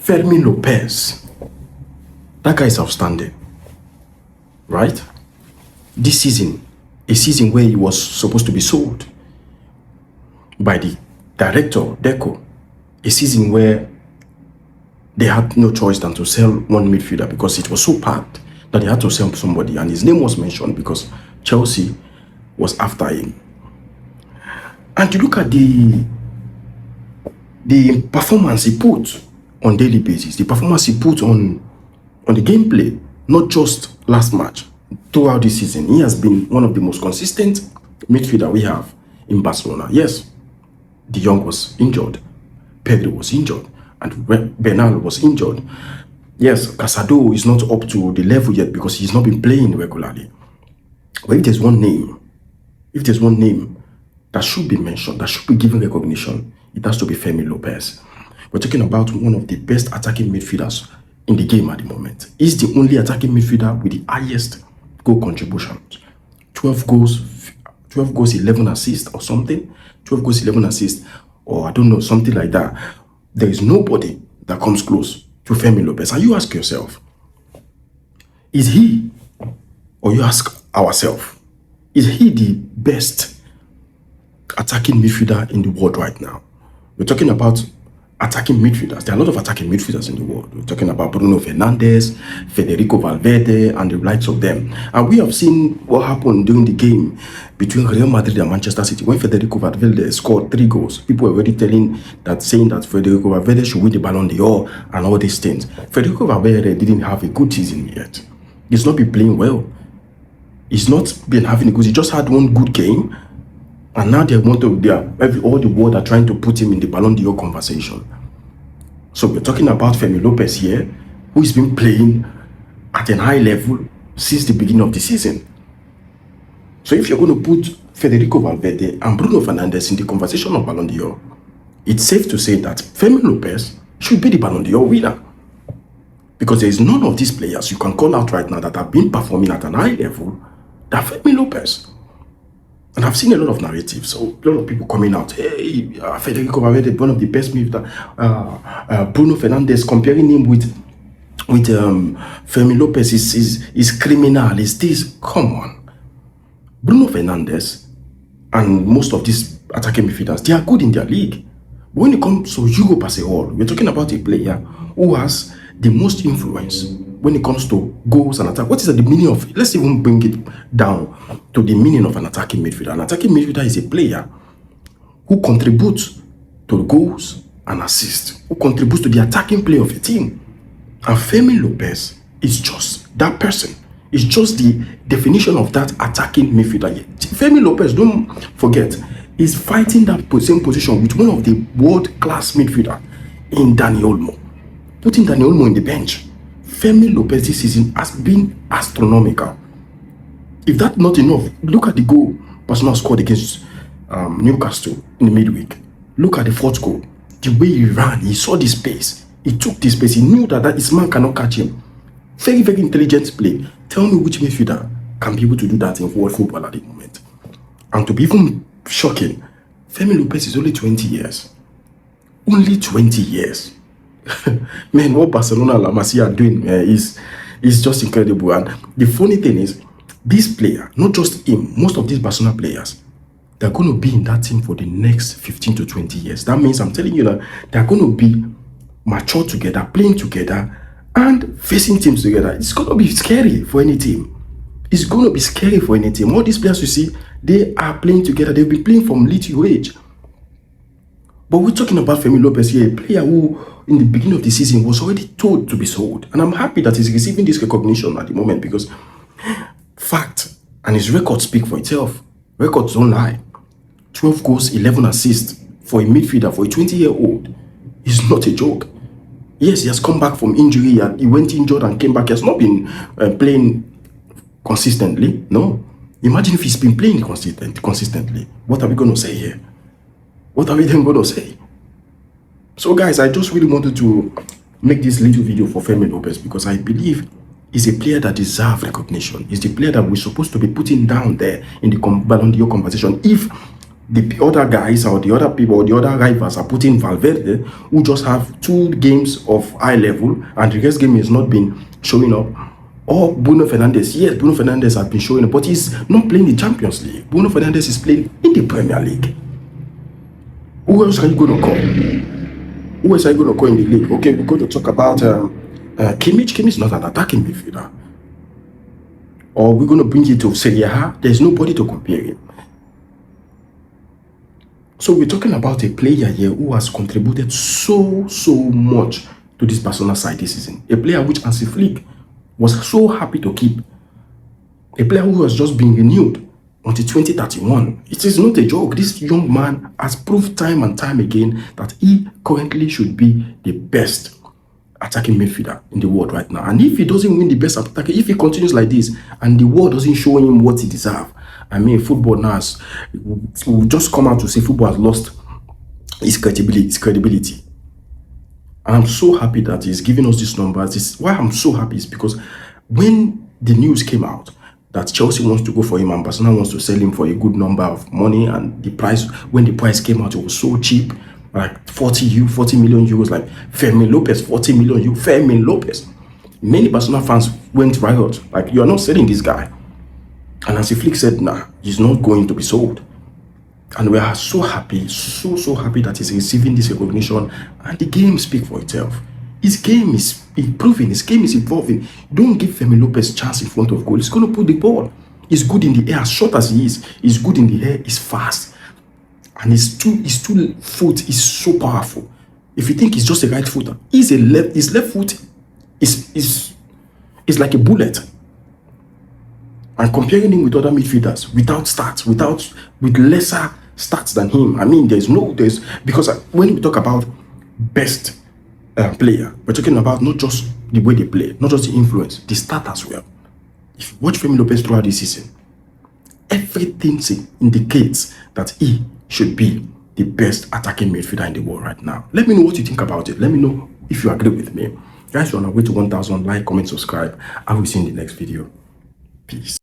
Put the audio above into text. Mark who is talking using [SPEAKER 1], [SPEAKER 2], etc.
[SPEAKER 1] Fermín Lopez. That guy is outstanding. Right? This season, a season where he was supposed to be sold by the director, Deco. A season where they had no choice than to sell one midfielder because it was so packed that they had to sell somebody, and his name was mentioned because Chelsea was after him. And you look at the performance he put on daily basis, the performance he put on the gameplay, not just last match, throughout this season. He has been one of the most consistent midfielder we have in Barcelona. Yes, De Jong was injured, Pedro was injured, and Bernal was injured. Yes, Casado is not up to the level yet because he's not been playing regularly. But if there's one name that should be mentioned, that should be given recognition, it has to be Fermín Lopez. We're talking about one of the best attacking midfielders in the game at the moment. He's the only attacking midfielder with the highest goal contributions. 12 goals, 11 assists or something. 12 goals, 11 assists, or I don't know, something like that. There is nobody that comes close to Fermín Lopez. And you ask yourself, is he, or you ask ourselves, is he the best attacking midfielder in the world right now? We're talking about attacking midfielders. There are a lot of attacking midfielders in the world. We're talking about Bruno, Fernandes, Federico, Valverde, and the likes of them. And we have seen what happened during the game between Real Madrid and Manchester City. When Federico Valverde scored 3 goals, people were already saying that Federico Valverde should win the Ballon d'Or and all these things. Federico Valverde didn't have a good season yet. He's not been playing well. He's not been having a good. He just had one good game. And now they want to, all the world are trying to put him in the Ballon d'Or conversation. So we're talking about Fermín Lopez here, who has been playing at a high level since the beginning of the season. So if you're going to put Federico Valverde and Bruno Fernandes in the conversation of Ballon d'Or, it's safe to say that Fermín Lopez should be the Ballon d'Or winner. Because there is none of these players you can call out right now that have been performing at an high level than Fermín Lopez. And I've seen a lot of narratives, so a lot of people coming out, hey, Federico Valverde, one of the best midfielders, Bruno Fernandes, comparing him with Fermín Lopez is criminal, is this. Come on. Bruno Fernandes and most of these attacking midfielders, they are good in their league. But when it comes to Europe as a whole, we're talking about a player who has the most influence when it comes to goals and attack. What is the meaning of it? Let's even bring it down to the meaning of an attacking midfielder. An attacking midfielder is a player who contributes to the goals and assists, who contributes to the attacking play of a team. And Fermín Lopez is just that person. It's just the definition of that attacking midfielder. Fermín Lopez, don't forget, is fighting that same position with one of the world-class midfielder in Dani Olmo. Putting Dani Olmo in the bench. Fermín Lopez this season has been astronomical. If that's not enough, look at the goal Barcelona scored against Newcastle in the midweek. Look at the 4th goal. The way he ran, he saw the space. He took the space. He knew that his man cannot catch him. Very, very intelligent play. Tell me which midfielder can be able to do that in world football at the moment. And to be even shocking, Fermín Lopez is only 20 years. Only 20 years. Man, what Barcelona and La Masia are doing is just incredible. And the funny thing is, this player, not just him, most of these Barcelona players, they're going to be in that team for the next 15 to 20 years. That means I'm telling you that they're going to be mature together, playing together, and facing teams together. It's going to be scary for any team. It's going to be scary for any team. All these players you see, they are playing together. They've been playing from little age. But we're talking about Fermín Lopez here, a player who, in the beginning of the season, was already told to be sold. And I'm happy that he's receiving this recognition at the moment because fact and his records speak for itself. Records don't lie. 12 goals, 11 assists for a midfielder, for a 20-year-old, is not a joke. Yes, he has come back from injury. He went injured and came back. He has not been playing consistently. No. Imagine if he's been playing consistently. What are we going to say here? What are we then going to say? So guys, I just really wanted to make this little video for Fermín Lopez because I believe he's a player that deserves recognition. He's the player that we're supposed to be putting down there in the Ballon d'Or conversation. If the other guys or the other people or the other rivals are putting Valverde, who just have 2 games of high level and the rest game has not been showing up. Or Bruno Fernandes. Yes, Bruno Fernandes has been showing up, but he's not playing the Champions League. Bruno Fernandes is playing in the Premier League. Who else are you going to call? Who else are you going to call in the league? Okay, we're going to talk about Kimmich. Kimmich is not an attacking midfielder. Or we're going to bring it to Serie A. There's nobody to compare him. So we're talking about a player here who has contributed so much to this Barcelona side this season. A player which Hansi Flick was so happy to keep. A player who has just been renewed until 2031. It is not a joke. This young man has proved time and time again that he currently should be the best attacking midfielder in the world right now. And if he doesn't win the best attacking, if he continues like this and the world doesn't show him what he deserves, I mean, football now will just come out to say football has lost its credibility. And I'm so happy that he's giving us these numbers. Why I'm so happy is because when the news came out that Chelsea wants to go for him and Barcelona wants to sell him for a good number of money, and the price, when the price came out, it was so cheap, like 40 million euros, like Fermín Lopez, 40 million euros, Fermín Lopez. Many Barcelona fans went riot, like, you are not selling this guy. And Hansi Flick said, nah, he's not going to be sold. And we are so happy, so happy that he's receiving this recognition, and the game speaks for itself. His game is improving, his game is evolving. Don't give Fermín Lopez chance in front of goal. He's going to put the ball. He's good in the air, as short as he is. He's good in the air, he's fast. And his two foot is so powerful. If you think he's just a right footer, his left foot is like a bullet. And comparing him with other midfielders without stats, with lesser stats than him, I mean, because when we talk about best player, we're talking about not just the way they play, not just the influence, the stat as well. If you watch Fermín Lopez throughout this season, everything indicates that he should be the best attacking midfielder in the world right now. Let me know what you think about it. Let me know if you agree with me. Guys, we're on our way to 1,000. Like, comment, subscribe. I will see you in the next video. Peace.